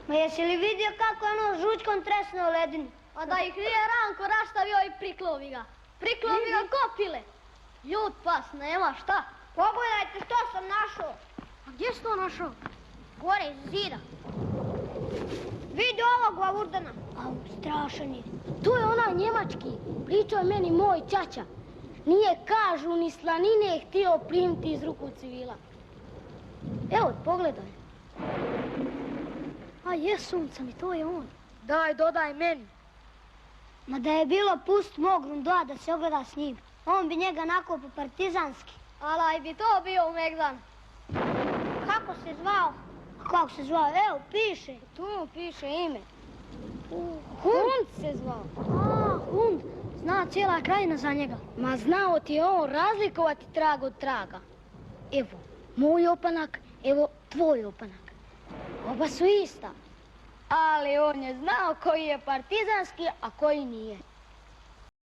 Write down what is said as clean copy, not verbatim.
Ma jesi li vidio kako je ono žućkom tresnuo ledinu? A da ih nije Ranko rastavio i priklovi ga. Priklovi ga kopile. Ljud pas, nema šta. Pogledajte što sam našao. A gdje si to našao? Gore iz zida. Vidi ovog glavurdana. Au, strašan je. Tu je onaj njemački. Pričao je meni moj ćaća. Nije, kažu, ni slanine htio primiti iz ruku civila. Evo, pogledaj. A je sunca mi, to je on. Daj, dodaj meni. Ma da je bilo pust mog Rundoa da se ogleda s njim. On bi njega nakopao partizanski. Alaj bi to bio u Megdan. Kako se zvao? Kako se zvao? Evo, piše. Tu piše ime. Hund se zvao. A, Hund. Zna cijela krajina za njega. Ma znao ti je on razlikovati trag od traga. Evo, moj opanak, evo tvoj opanak. Oba su ista. Ali on je znao koji je partizanski, a koji nije.